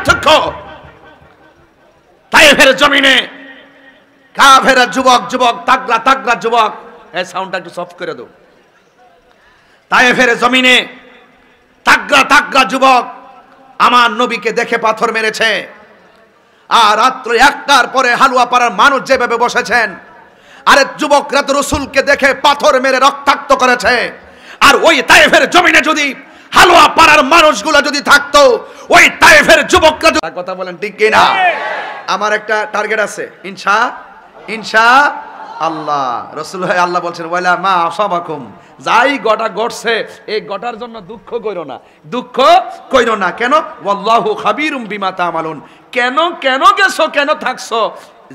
পার্থক্য। তায়েফের জমিনে কাফেরা যুবক যুবক তাগড়া তাগড়া যুবক, এই সাউন্ডটা একটু সফট করে দাও। তায়েফের জমিনে তাগড়া তাগড়া যুবক আমার নবীকে দেখে পাথর মেরেছে। আর রাত্র 1টার পরে হালুয়া পাড়ার মানুষ যেভাবে বসেছেন, আরে যুবকরা তো রসুলকে দেখে পাথর মেরে রক্তাক্ত করেছে। আর ওই তায়েফের জমিনে যদি হালুয়া পাড়ার মানুষগুলো যদি থাকতো, ওই তায়েফের যুবকরা, কথা বলেন ঠিক কি না? আমার একটা টার্গেট আছে, ইনশাআল্লাহ। রাসূল আল্লাহ বলছেন ওয়ালা মা আসাবাকুম, যাই গটা ঘটছে এই গটার জন্য দুঃখ কইরো না। কেন? ওয়াল্লাহু খাবীরুম বিমা তা'মালুন, কেন গেছো, কেন থাকছো,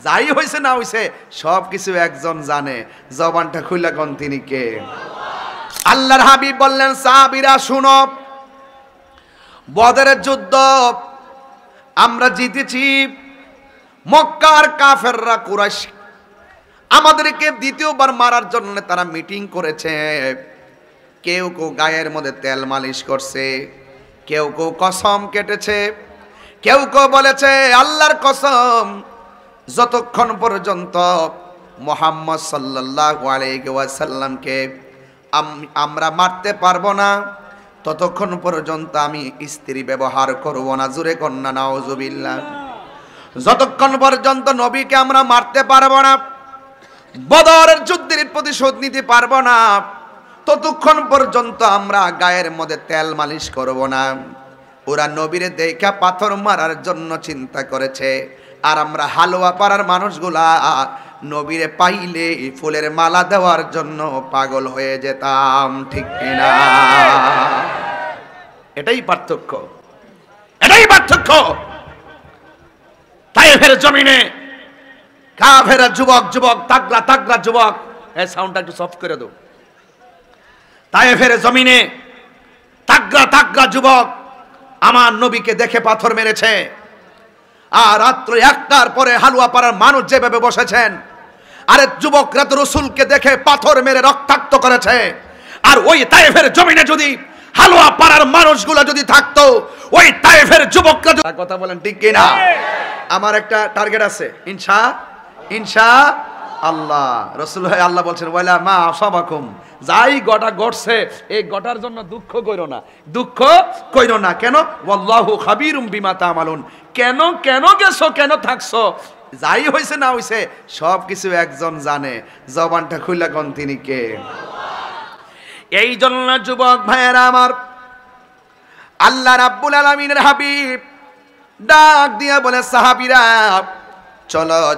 যাই হইছে না হইছে সব কিছু একজন জানে। জবানটা খুইলা কোন তিনি কে? আল্লাহর হাবিব বললেন সাহাবীরা শুনো, বদরের যুদ্ধ আমরা জিতেছি। মক্কার কাফেররা কুরাইশ আমাদেরকে দ্বিতীয়বার মারার জন্য তারা মিটিং করেছে। কেউ গায়ের মধ্যে তেল মালিশ করছে, কেউ কসম কেটেছে, কেউ বলেছে আল্লাহর কসম, যতক্ষণ পর্যন্ত মুহাম্মদ সাল্লাল্লাহু আলাইহি ওয়াসাল্লামকে আমরা মারতে পারবো না, ততক্ষণ পর্যন্ত আমি স্ত্রী ব্যবহার করব না। জোরে কন্যা নাউজুবিল্লাহ। যতক্ষণ পর্যন্ত নবীকে আমরা মারতে পারবো না, বদরের যুদ্ধের প্রতিশোধ নিতে পারবো না, ততক্ষণ পর্যন্ত আমরা গায়ের মধ্যে তেল মালিশ করব না। ওরা নবীরে দেখা পাথর মারার জন্য চিন্তা করেছে, আর আমরা হালুয়া পাড়ার মানুষগুলা নবীরে পাইলে ফুলের মালা দেওয়ার জন্য পাগল হয়ে যেতাম, ঠিক কিনা? এটাই পার্থক্য। তায়েফের জমিনে কাফেরা যুবক যুবক তাগড়া তাগড়া যুবক, এই সাউন্ডটা একটু সফট করে দাও। তায়েফের জমিনে তাগড়া তাগড়া যুবক আমার নবীকে দেখে পাথর মেরেছে। আর রাত্র 1টার পরে হালুয়া পাড়ার মানুষ যেভাবে বসেছেন, আরে যুবকরা তো রসুলকে দেখে পাথর মেরে রক্তাক্ত করেছে। আর ওই তায়েফের জমিনে যদি হালুয়া পাড়ার মানুষগুলো যদি থাকতো, ওই তায়েফের যুবকরা, কথা বলেন ঠিক কি না? আমার একটা টার্গেট আছে, ইনশাআল্লাহ। রাসূল আল্লাহ বলছেন ওয়ালা মা আসাবাকুম, যাই গটা ঘটছে এই গটার জন্য দুঃখ কইরো না। কেন? ওয়াল্লাহু খাবীরুম বিমা তা'মালুন, কেন গেছো, কেন থাকছো, যাই হইছে না হইছে সব কিছু একজন জানে। জবানটা খুইলা কোন তিনি কে? এই জন্য যুবক ভাইয়েরা আমার, আল্লাহ রাব্বুল আলামিনের হাবিব ডাক দিয়া বলে সাহাবীরা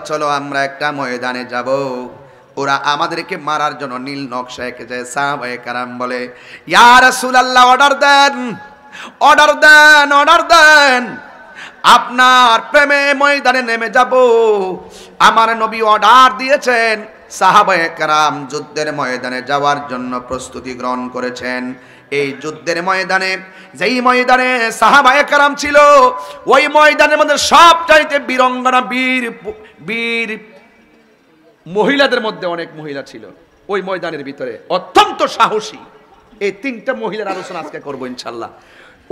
চলো আমরা একটা ময়দানে যাব। ওরা আমাদেরকে মারার জন্য নীল নকশা এঁকেছে। সাহাবায়ে কেরাম বলে ইয়া রাসূলুল্লাহ অর্ডার দেন, আপনার প্রেমে ময়দানে নেমে যাব। আমার নবী অর্ডার দিয়েছেন, সাহাবায়ে কেরাম যুদ্ধের ময়দানে যাওয়ার জন্য প্রস্তুতি গ্রহণ করেছেন। এই যুদ্ধের ময়দানে, যেই ময়দানে সাহাবায়ে কেরাম ছিল, ওই ময়দানের মধ্যে সবচাইতে বীরঙ্গনা বীর মহিলাদের মধ্যে অনেক মহিলা ছিল ওই ময়দানের ভিতরে, অত্যন্ত সাহসী। এই 3টা মহিলার আলোচনা আজকে করবো ইনশাল্লাহ।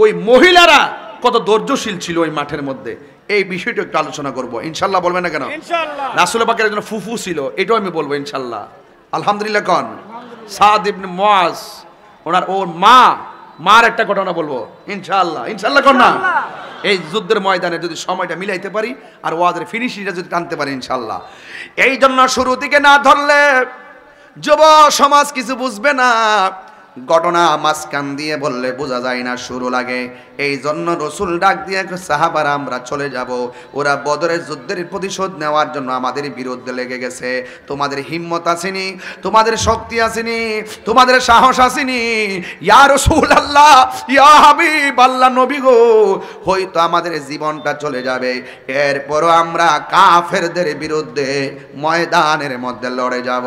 ওই মহিলারা কত ধৈর্যশীল ছিল ওই মাঠের মধ্যে, এই বিষয়টা একটু আলোচনা করবো ইনশাল্লাহ। বলবেন না কেন? রাসূল পাকের একজন ফুফু ছিল, এটাও আমি বলবো ইনশাল্লাহ। আলহামদুলিল্লাহ কন। সাদ ইবনে মুআজ, ওর মার একটা ঘটনা বলবো ইনশাআল্লাহ কন না। এই যুদ্ধের ময়দানে যদি সময়টা মিলাইতে পারি আর ওয়াদের ফিনিশিংটা যদি টানতে পারি ইনশাআল্লাহ। এই জন্য শুরু থেকে না ধরলে যুব সমাজ কিছু বুঝবে না। ঘটনা মাঝখান দিয়ে বললে বোঝা যায় না, শুরু লাগে। এই জন্য রসুল ডাক দিয়ে সাহাবারা আমরা চলে যাব। ওরা বদরের যুদ্ধের প্রতিশোধ নেওয়ার জন্য আমাদের বিরুদ্ধে লেগে গেছে। তোমাদের হিম্মত আসেনি, তোমাদের শক্তি আসেনি, তোমাদের সাহস আসেনি। ইয়া রাসূলুল্লাহ, ইয়া হাবিব আল্লাহ নবী গো, হয়তো আমাদের জীবনটা চলে যাবে, এরপরও আমরা কাফেরদের বিরুদ্ধে ময়দানের মধ্যে লড়ে যাব।